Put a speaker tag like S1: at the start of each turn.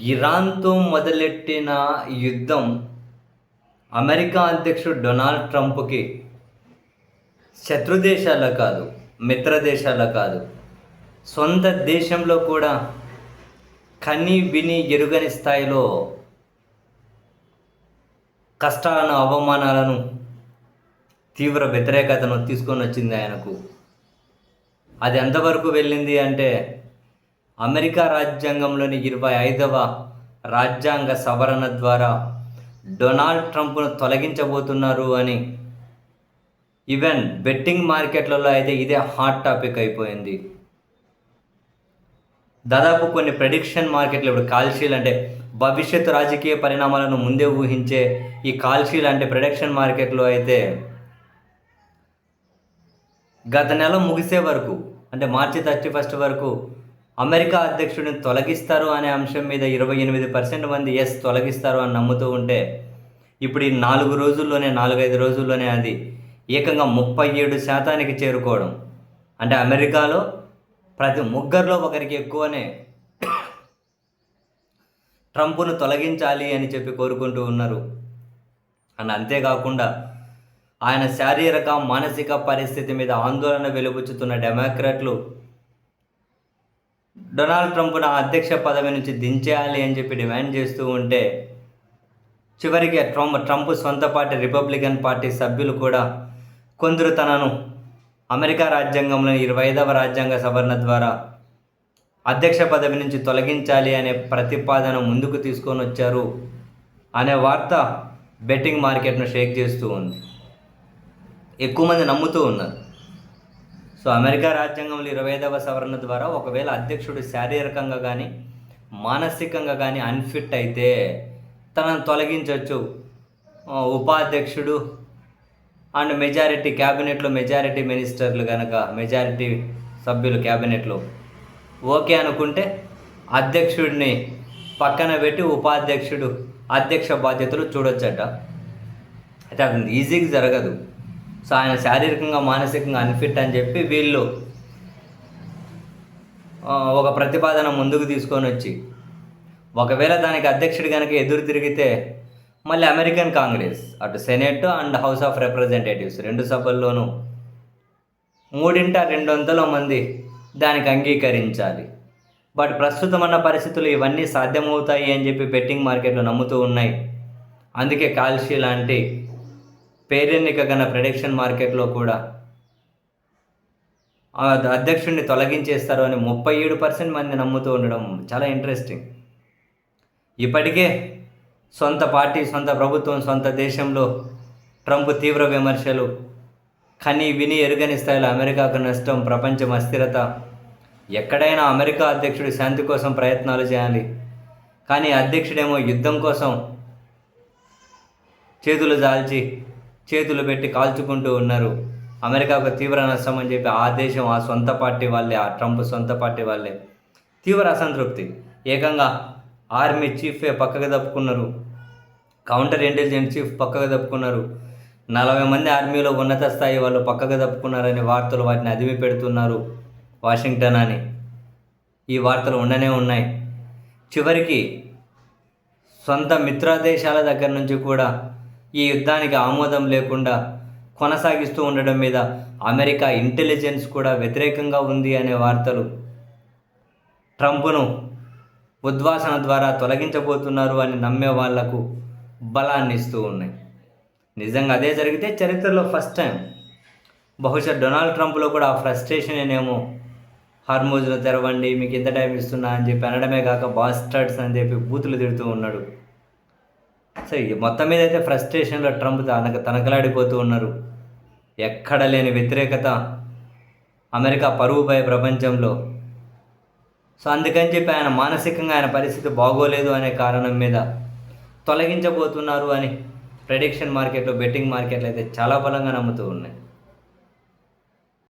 S1: ఇరాన్‌తో మొదలెట్టిన యుద్ధం అమెరికా అధ్యక్షుడు డొనాల్డ్ ట్రంప్‌కి శత్రు దేశాల కాదు, మిత్ర దేశాల కాదు, సొంత దేశంలో కూడా కని విని ఎరుగని స్థాయిలో కష్టాలను, అవమానాలను, తీవ్ర వ్యతిరేకతను తీసుకొని వచ్చింది ఆయనకు. అది ఎంతవరకు వెళ్ళింది అంటే అమెరికా రాజ్యాంగంలోని 25వ రాజ్యాంగ సవరణ ద్వారా డొనాల్డ్ ట్రంప్ను తొలగించబోతున్నారు అని ఈవెన్ బెట్టింగ్ మార్కెట్లలో అయితే ఇదే హాట్ టాపిక్ అయిపోయింది. దాదాపు కొన్ని ప్రెడిక్షన్ మార్కెట్లు ఇప్పుడు కాల్షీలు అంటే భవిష్యత్తు రాజకీయ పరిణామాలను ముందే ఊహించే ఈ కాల్షీలు అంటే ప్రొడక్షన్ మార్కెట్లో అయితే గత నెల ముగిసే వరకు అంటే మార్చి 31 వరకు అమెరికా అధ్యక్షుడిని తొలగిస్తారు అనే అంశం మీద 28% మంది ఎస్ తొలగిస్తారు అని నమ్ముతూ ఉంటే ఇప్పుడు ఈ 4-5 రోజుల్లోనే అది ఏకంగా 37% చేరుకోవడం. అంటే అమెరికాలో ప్రతి ముగ్గురిలో ఒకరికి ఎక్కువనే ట్రంప్ను తొలగించాలి అని చెప్పి కోరుకుంటూ ఉన్నారు. అండ్ అంతేకాకుండా ఆయన శారీరక మానసిక పరిస్థితి మీద ఆందోళన వెలుబుచ్చుతున్న డెమోక్రాట్లు డొనాల్డ్ ట్రంప్ను అధ్యక్ష పదవి నుంచి దించేయాలి అని చెప్పి డిమాండ్ చేస్తూ ఉంటే చివరికి ట్రంప్ సొంత పార్టీ రిపబ్లికన్ పార్టీ సభ్యులు కూడా కొందరు తనను అమెరికా రాజ్యాంగంలోని 25వ రాజ్యాంగ సవరణ ద్వారా అధ్యక్ష పదవి నుంచి తొలగించాలి అనే ప్రతిపాదన ముందుకు తీసుకొని వచ్చారు అనే వార్త బెట్టింగ్ మార్కెట్ను షేక్ చేస్తూ ఉంది. ఎక్కువ మంది నమ్ముతూ ఉన్నారు. సో అమెరికా రాజ్యాంగంలో 25వ సవరణ ద్వారా ఒకవేళ అధ్యక్షుడు శారీరకంగా కానీ మానసికంగా కానీ అన్ఫిట్ అయితే తనను తొలగించవచ్చు. ఉపాధ్యక్షుడు అండ్ మెజారిటీ క్యాబినెట్లో మెజారిటీ మినిస్టర్లు కనుక మెజారిటీ సభ్యులు క్యాబినెట్లో ఓకే అనుకుంటే అధ్యక్షుడిని పక్కన పెట్టి ఉపాధ్యక్షుడు అధ్యక్ష బాధ్యతలు చూడొచ్చట. అయితే అది ఈజీగా జరగదు. సో ఆయన శారీరకంగా మానసికంగా అన్ఫిట్ అని చెప్పి వీళ్ళు ఒక ప్రతిపాదన ముందుకు తీసుకొని వచ్చి ఒకవేళ దానికి అధ్యక్షుడు కనుక ఎదురు తిరిగితే మళ్ళీ అమెరికన్ కాంగ్రెస్ అటు senate and house of representatives 2 సభల్లోనూ 3/2 మంది దానికి అంగీకరించాలి. బట్ ప్రస్తుతం ఉన్న పరిస్థితులు ఇవన్నీ సాధ్యమవుతాయి అని చెప్పి బెట్టింగ్ మార్కెట్లు నమ్ముతూ ఉన్నాయి. అందుకే కాల్షీ లాంటి పేరెన్నిక గల ప్రెడిక్షన్ మార్కెట్లో కూడా అధ్యక్షుడిని తొలగించేస్తారు అని 37% మంది నమ్ముతూ ఉండడం చాలా ఇంట్రెస్టింగ్. ఇప్పటికే సొంత పార్టీ, సొంత ప్రభుత్వం, సొంత దేశంలో ట్రంప్ తీవ్ర విమర్శలు, కని విని ఎరుగని స్థాయిలో అమెరికాకు నష్టం, ప్రపంచం అస్థిరత. ఎక్కడైనా అమెరికా అధ్యక్షుడు శాంతి కోసం ప్రయత్నాలు చేయాలి, కానీ అధ్యక్షుడేమో యుద్ధం కోసం చేతులు జాల్చి చేతులు పెట్టి కాల్చుకుంటూ ఉన్నారు. అమెరికాకు తీవ్ర నష్టం అని చెప్పి ఆ దేశం, ఆ సొంత పార్టీ వాళ్ళే, ఆ ట్రంప్ సొంత పార్టీ వాళ్ళే తీవ్ర అసంతృప్తి. ఏకంగా ఆర్మీ చీఫే పక్కకు తప్పుకున్నారు, కౌంటర్ ఇంటెలిజెన్స్ చీఫ్ పక్కకు తప్పుకున్నారు, 40 మంది ఆర్మీలో ఉన్నత స్థాయి వాళ్ళు పక్కకు తప్పుకున్నారని వార్తలు వాటిని అదిమి పెడుతున్నారు వాషింగ్టన్ అని. ఈ వార్తలు ఉండనే ఉన్నాయి. చివరికి సొంత మిత్ర దేశాల దగ్గర నుంచి కూడా ఈ యుద్ధానికి ఆమోదం లేకుండా కొనసాగిస్తూ ఉండడం మీద అమెరికా ఇంటెలిజెన్స్ కూడా వ్యతిరేకంగా ఉంది అనే వార్తలు ట్రంప్ను ఉద్వాసన ద్వారా తొలగించబోతున్నారు అని నమ్మే వాళ్లకు బలాన్ని ఇస్తూ ఉన్నాయి. నిజంగా అదే జరిగితే చరిత్రలో ఫస్ట్ టైం. బహుశా డొనాల్డ్ ట్రంప్లో కూడా ఆ ఫ్రస్ట్రేషన్ ఏమో, హార్మూజ్ను తెరవండి, మీకు ఇంత టైం ఇస్తున్నా అని చెప్పి అనడమే కాక బాస్టర్డ్స్ అని చెప్పి బూతులు తిడుతూ ఉన్నాడు. సో మొత్తం మీద అయితే ఫ్రస్ట్రేషన్లో ట్రంప్ తనకలాడిపోతూ ఉన్నారు. ఎక్కడ లేని వ్యతిరేకత అమెరికా పరువుపై ప్రపంచంలో. సో అందుకని చెప్పి ఆయన మానసికంగా ఆయన పరిస్థితి బాగోలేదు అనే కారణం మీద తొలగించబోతున్నారు అని ప్రెడిక్షన్ మార్కెట్లో, బెట్టింగ్ మార్కెట్లు అయితే చాలా బలంగా నమ్ముతూ ఉన్నాయి.